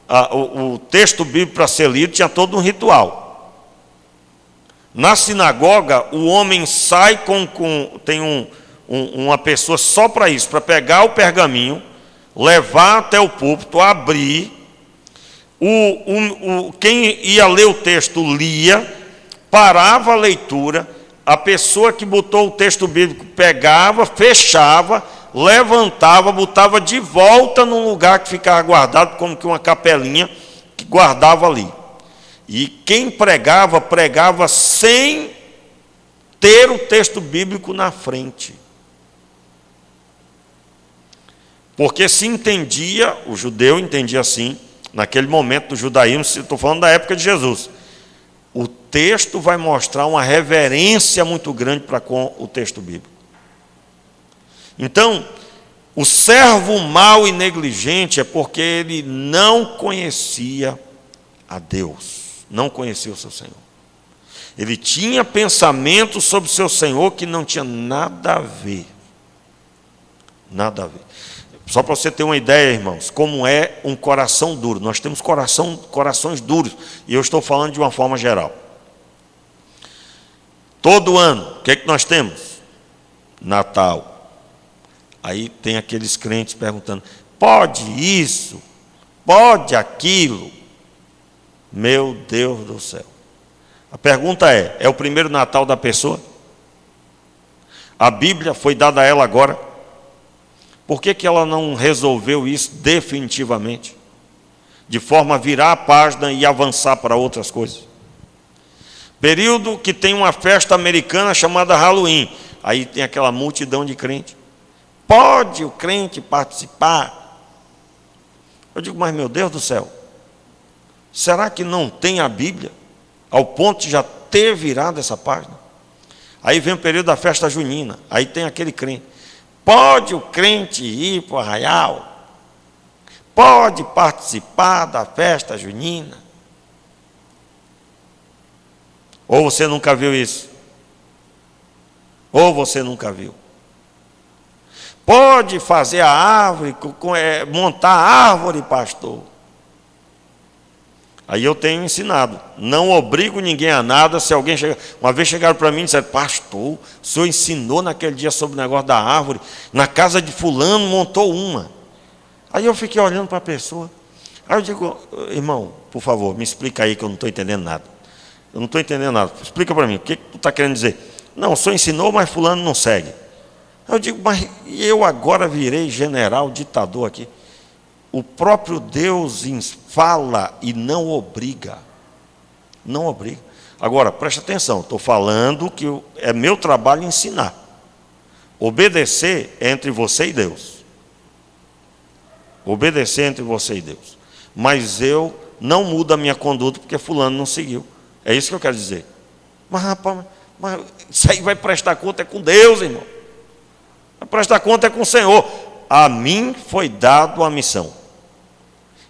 o texto bíblico para ser lido tinha todo um ritual. Na sinagoga, o homem sai tem uma pessoa só para isso, para pegar o pergaminho, levar até o púlpito, abrir. Quem ia ler o texto lia, parava a leitura, a pessoa que botou o texto bíblico pegava, fechava, levantava, botava de volta num lugar que ficava guardado, como que uma capelinha que guardava ali. E quem pregava, pregava sem ter o texto bíblico na frente. Porque se entendia, o judeu entendia assim, naquele momento do judaísmo, estou falando da época de Jesus, o texto vai mostrar uma reverência muito grande para com o texto bíblico. Então, o servo mau e negligente é porque ele não conhecia a Deus, não conhecia o seu Senhor. Ele tinha pensamento sobre o seu Senhor que não tinha nada a ver. Nada a ver. Só para você ter uma ideia, irmãos, como é um coração duro. Nós temos corações duros, e eu estou falando de uma forma geral. Todo ano, o que é que nós temos? Natal. Aí tem aqueles crentes perguntando, pode isso? Pode aquilo? Meu Deus do céu. A pergunta é o primeiro Natal da pessoa? A Bíblia foi dada a ela agora? Por que ela não resolveu isso definitivamente? De forma a virar a página e avançar para outras coisas. Período que tem uma festa americana chamada Halloween. Aí tem aquela multidão de crentes. Pode o crente participar? Eu digo, mas meu Deus do céu, será que não tem a Bíblia? Ao ponto de já ter virado essa página? Aí vem o período da festa junina. Aí tem aquele crente. Pode o crente ir para o arraial? Pode participar da festa junina? Ou você nunca viu isso? Ou você nunca viu? Pode fazer a árvore, montar a árvore, pastor? Aí eu tenho ensinado, não obrigo ninguém a nada. Se alguém chegar, uma vez chegaram para mim e disseram, pastor, o senhor ensinou naquele dia sobre o negócio da árvore, na casa de fulano montou uma. Aí eu fiquei olhando para a pessoa, aí eu digo, irmão, por favor, me explica aí que eu não estou entendendo nada. Eu não estou entendendo nada, explica para mim, o que tu está querendo dizer? Não, o senhor ensinou, mas fulano não segue. Aí eu digo, mas eu agora virei general, ditador aqui. O próprio Deus fala e não obriga. Não obriga. Agora, preste atenção, estou falando que é meu trabalho ensinar. Obedecer é entre você e Deus. Obedecer é entre você e Deus. Mas eu não mudo a minha conduta porque fulano não seguiu. É isso que eu quero dizer. Mas, rapaz, isso aí vai prestar conta é com Deus, irmão. Vai prestar conta é com o Senhor. A mim foi dado a missão.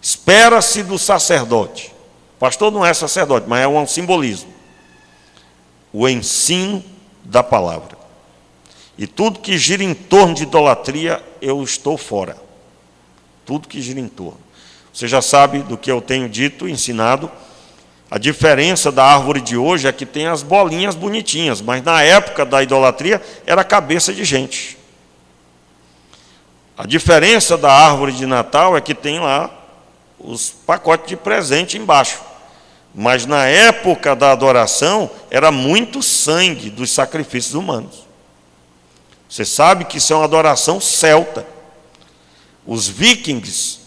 Espera-se do sacerdote. O pastor não é sacerdote, mas é um simbolismo. O ensino da palavra. E tudo que gira em torno de idolatria, eu estou fora. Tudo que gira em torno. Você já sabe do que eu tenho dito, ensinado. A diferença da árvore de hoje é que tem as bolinhas bonitinhas, mas na época da idolatria era cabeça de gente. A diferença da árvore de Natal é que tem lá os pacotes de presente embaixo. Mas na época da adoração era muito sangue dos sacrifícios humanos. Você sabe que isso é uma adoração celta. Os vikings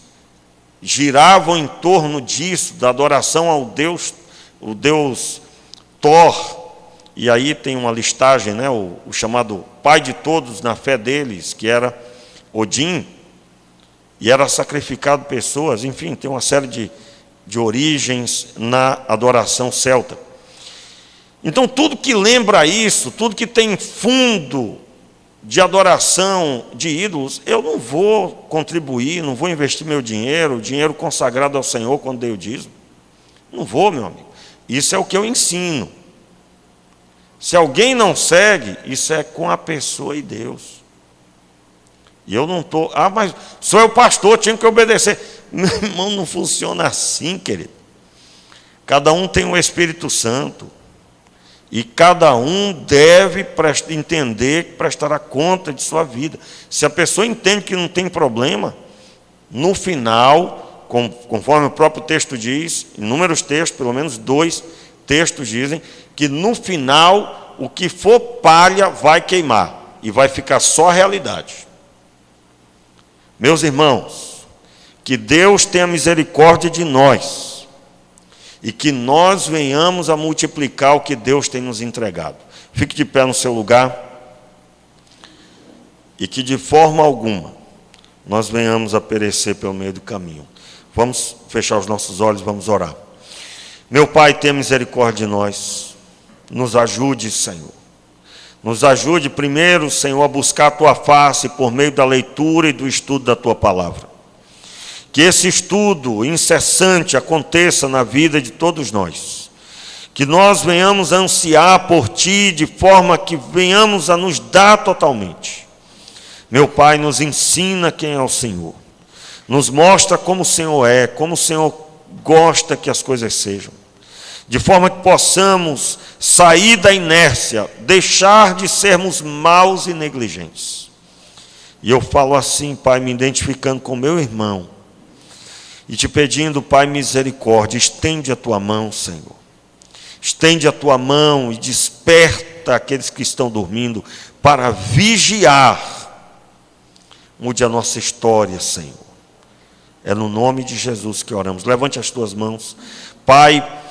giravam em torno disso, da adoração ao Deus, o Deus Thor. E aí tem uma listagem, né, o chamado pai de todos na fé deles, que era Odin, e era sacrificado pessoas, enfim, tem uma série de origens na adoração celta. Então, tudo que lembra isso, tudo que tem fundo de adoração de ídolos, eu não vou contribuir, não vou investir meu dinheiro, o dinheiro consagrado ao Senhor quando dei o dízimo. Não vou, meu amigo. Isso é o que eu ensino. Se alguém não segue, isso é com a pessoa e Deus. E eu não estou... mas sou eu pastor, tinha que obedecer. Meu irmão, não funciona assim, querido. Cada um tem o Espírito Santo. E cada um deve entender, prestará conta de sua vida. Se a pessoa entende que não tem problema, no final, conforme o próprio texto diz, inúmeros textos, pelo menos 2 textos dizem, que no final, o que for palha vai queimar. E vai ficar só a realidade. Meus irmãos, que Deus tenha misericórdia de nós e que nós venhamos a multiplicar o que Deus tem nos entregado. Fique de pé no seu lugar e que de forma alguma nós venhamos a perecer pelo meio do caminho. Vamos fechar os nossos olhos, vamos orar. Meu Pai, tenha misericórdia de nós, nos ajude, Senhor. Nos ajude primeiro, Senhor, a buscar a Tua face por meio da leitura e do estudo da Tua palavra. Que esse estudo incessante aconteça na vida de todos nós. Que nós venhamos a ansiar por Ti de forma que venhamos a nos dar totalmente. Meu Pai, nos ensina quem é o Senhor. Nos mostra como o Senhor é, como o Senhor gosta que as coisas sejam. De forma que possamos sair da inércia, deixar de sermos maus e negligentes. E eu falo assim, Pai, me identificando com meu irmão, e te pedindo, Pai, misericórdia, estende a Tua mão, Senhor. Estende a Tua mão e desperta aqueles que estão dormindo para vigiar. Mude a nossa história, Senhor. É no nome de Jesus que oramos. Levante as Tuas mãos. Pai,